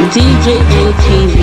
DJA TV.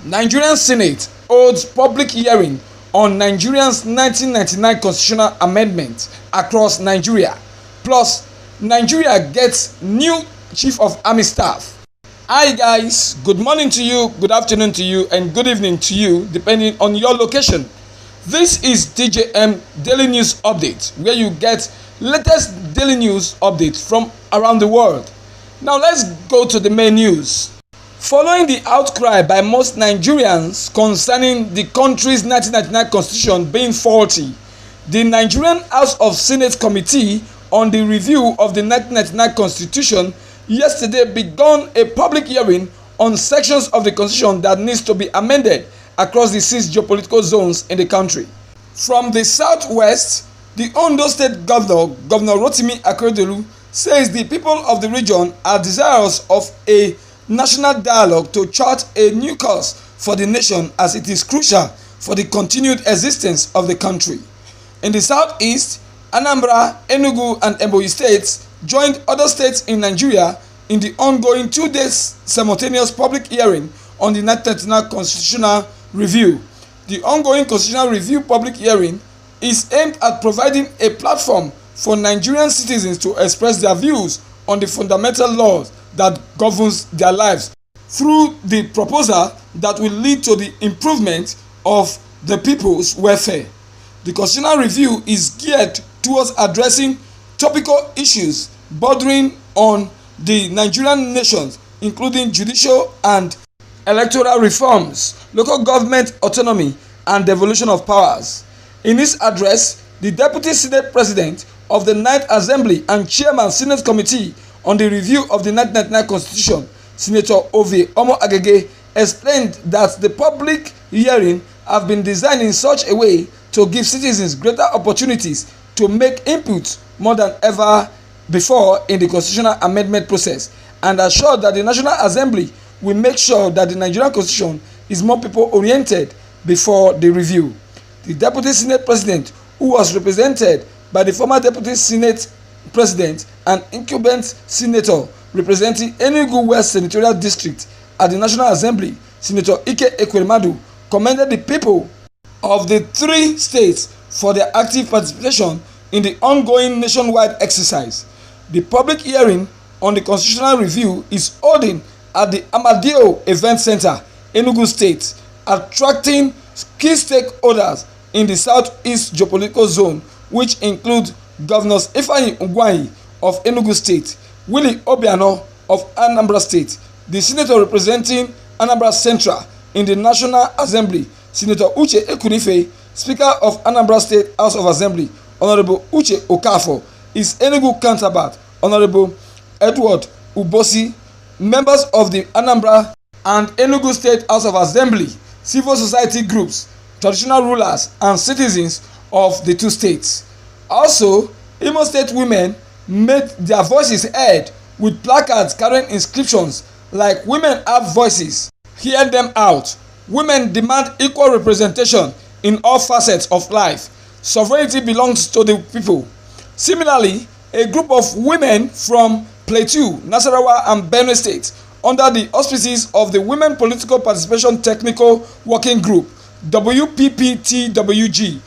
Nigerian Senate holds public hearing on Nigeria's 1999 constitutional amendment across Nigeria. Plus, Nigeria gets new Chief of Army Staff. Hi guys, good morning to you, good afternoon to you, and good evening to you, depending on your location. This is DJM Daily News Update, where you get latest daily news updates from around the world. Now let's go to the main news. Following the outcry by most Nigerians concerning the country's 1999 constitution being faulty, the Nigerian House of Senate Committee on the Review of the 1999 Constitution yesterday began a public hearing on sections of the constitution that needs to be amended across the 6 geopolitical zones in the country. From the southwest, the Ondo State Governor, Governor Rotimi Akeredolu, says the people of the region are desirous of a national dialogue to chart a new course for the nation, as it is crucial for the continued existence of the country. In the southeast, Anambra, Enugu and Ebonyi states joined other states in Nigeria in the ongoing 2-day simultaneous public hearing on the 1999 constitutional review. The ongoing constitutional review public hearing is aimed at providing a platform for Nigerian citizens to express their views on the fundamental laws that governs their lives through the proposal that will lead to the improvement of the people's welfare. The constitutional review is geared towards addressing topical issues bordering on the Nigerian nation, including judicial and electoral reforms, local government autonomy, and devolution of powers. In his address, the Deputy Senate President of the 9th Assembly and Chairman Senate Committee on the Review of the 1999 Constitution, Senator Ovie Omo-Agege, explained that the public hearing have been designed in such a way to give citizens greater opportunities to make input more than ever before in the constitutional amendment process, and assured that the National Assembly will make sure that the Nigerian Constitution is more people-oriented before the review. The Deputy Senate President, who was represented by the former Deputy Senate President and incumbent senator representing Enugu West Senatorial District at the National Assembly, Senator Ike Ekweremadu, commended the people of the 3 states for their active participation in the ongoing nationwide exercise. The public hearing on the constitutional review is holding at the Amadeo Event Center, Enugu State, attracting key stakeholders in the southeast geopolitical zone, which include Governors Ifeanyi Ugwuanyi of Enugu State, Willie Obiano of Anambra State, the senator representing Anambra Central in the National Assembly, Senator Uche Ekunife, Speaker of Anambra State House of Assembly, Honorable Uche Okafor, his Enugu counterpart, Honorable Edward Ubosi, members of the Anambra and Enugu State House of Assembly, civil society groups, traditional rulers, and citizens of the 2 states. Also, Imo State women made their voices heard with placards carrying inscriptions like "Women have voices, hear them out. Women demand equal representation in all facets of life. Sovereignty belongs to the people." Similarly, a group of women from Plateau, Nasarawa and Benue State, under the auspices of the Women Political Participation Technical Working Group WPPTWG,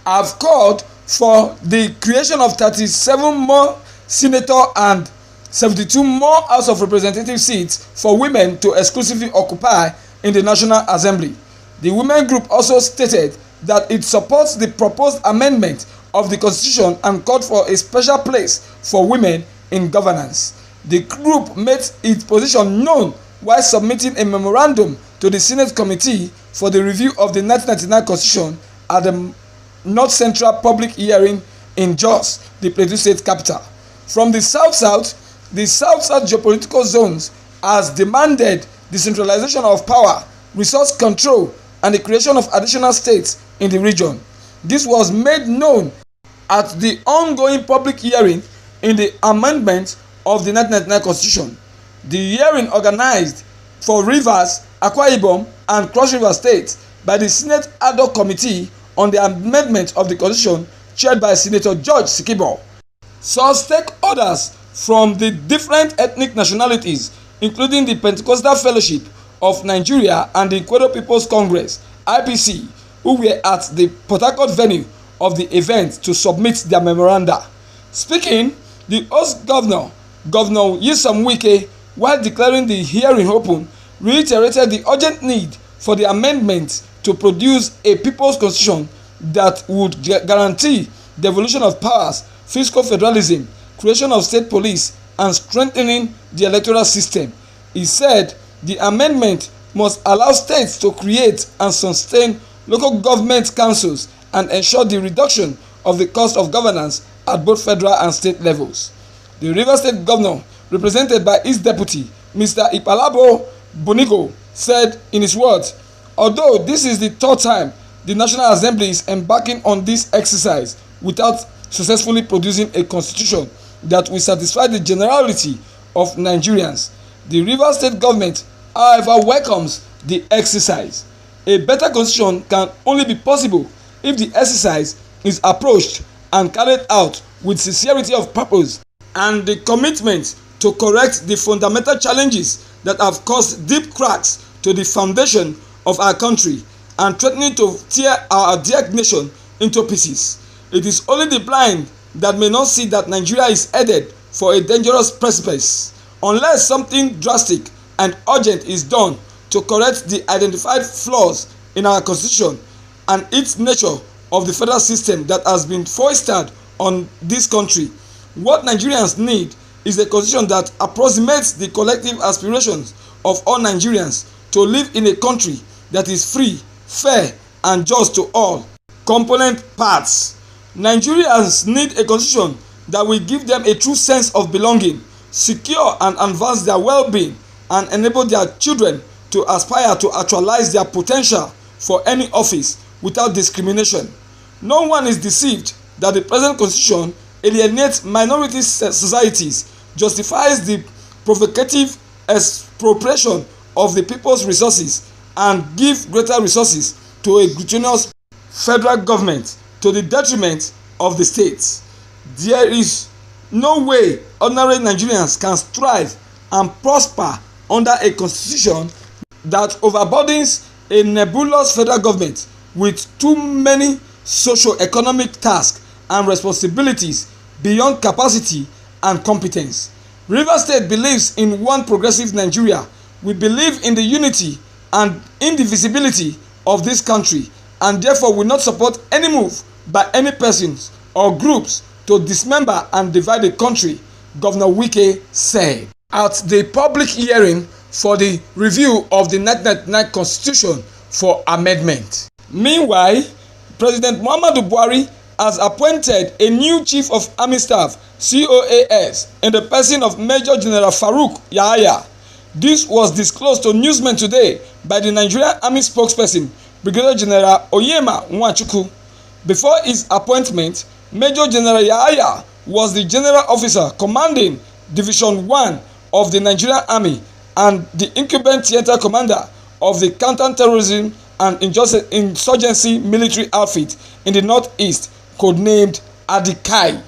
have called for the creation of 37 more senator and 72 more House of Representative seats for women to exclusively occupy in the National Assembly. The women group also stated that it supports the proposed amendment of the Constitution and called for a special place for women in governance. The group made its position known while submitting a memorandum to the Senate Committee for the Review of the 1999 Constitution at the North Central Public Hearing in Jos, the Plateau State capital. From the South-South, the South-South geopolitical zones has demanded decentralization of power, resource control, and the creation of additional states in the region. This was made known at the ongoing public hearing in the amendment of the 1999 Constitution. The hearing, organized for Rivers, Akwa Ibom and Cross River State by the Senate Ad Hoc Committee on the Amendment of the Constitution, chaired by Senator George Sikibo, saw stakeholders from the different ethnic nationalities, including the Pentecostal Fellowship of Nigeria and the Ecuador People's Congress (IPC), who were at the Port Harcourt venue of the event to submit their memoranda. Speaking, the host governor, Governor Nyesom Wike, while declaring the hearing open, reiterated the urgent need for the amendment to produce a people's constitution that would guarantee devolution of powers, fiscal federalism, creation of state police, and strengthening the electoral system. He said the amendment must allow states to create and sustain local government councils and ensure the reduction of the cost of governance at both federal and state levels. The Rivers State Governor, represented by his deputy, Mr. Ipalabo Bonigo, said in his words, although this is the third time the National Assembly is embarking on this exercise without successfully producing a constitution that will satisfy the generality of Nigerians, the Rivers State government, however, welcomes the exercise. A better constitution can only be possible if the exercise is approached and carried out with sincerity of purpose and the commitment to correct the fundamental challenges that have caused deep cracks to the foundation of our country and threatening to tear our dear nation into pieces. It is only the blind that may not see that Nigeria is headed for a dangerous precipice unless something drastic and urgent is done to correct the identified flaws in our constitution and its nature of the federal system that has been foisted on this country. What Nigerians need is a constitution that approximates the collective aspirations of all Nigerians to live in a country that is free, fair, and just to all component parts. Nigerians need a constitution that will give them a true sense of belonging, secure and advance their well-being, and enable their children to aspire to actualize their potential for any office without discrimination. No one is deceived that the present constitution alienates minority societies, justifies the provocative expropriation of the people's resources, and give greater resources to a glutinous federal government to the detriment of the states. There is no way ordinary Nigerians can strive and prosper under a constitution that overburdens a nebulous federal government with too many socio-economic tasks and responsibilities beyond capacity and competence. Rivers State believes in one progressive Nigeria. We believe in the unity and indivisibility of this country, and therefore will not support any move by any persons or groups to dismember and divide the country, Governor Wike said at the public hearing for the review of the 1999 Constitution for amendment. Meanwhile, President Muhammadu Buhari has appointed a new Chief of Army Staff (COAS) in the person of Major General Farouk Yahaya. This was disclosed to newsmen today by the Nigerian Army spokesperson, Brigadier General Oyema Nwachukwu. Before his appointment, Major General Yahaya was the General Officer commanding Division 1 of the Nigerian Army and the incumbent theater commander of the Counter-Terrorism and Insurgency Military Outfit in the Northeast, codenamed Adikai.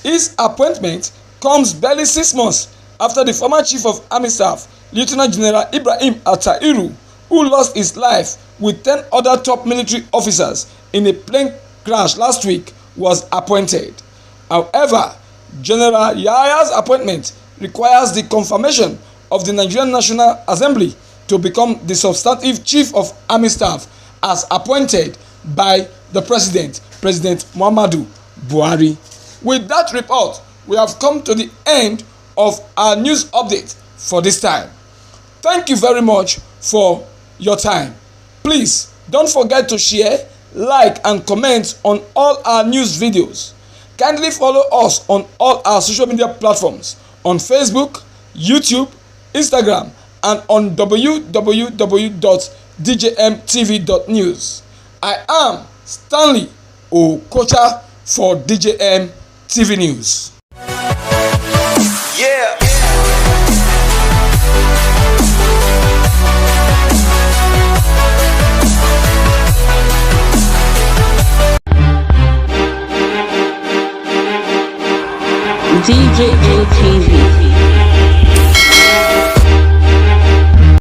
His appointment comes barely 6 months after the former Chief of Army Staff, Lieutenant General Ibrahim Attairu, who lost his life with 10 other top military officers in a plane crash last week, was appointed. However, General Yahaya's appointment requires the confirmation of the Nigerian National Assembly to become the substantive Chief of Army Staff as appointed by the President Muhammadu Buhari. With that report, we have come to the end of our news update for this time. Thank you very much for your time. Please don't forget to share, like, and comment on all our news videos. Kindly follow us on all our social media platforms on Facebook, YouTube, Instagram, and on www.djmtv.news. I am Stanley Okocha for DJM TV News. Yeah. DJ LTV.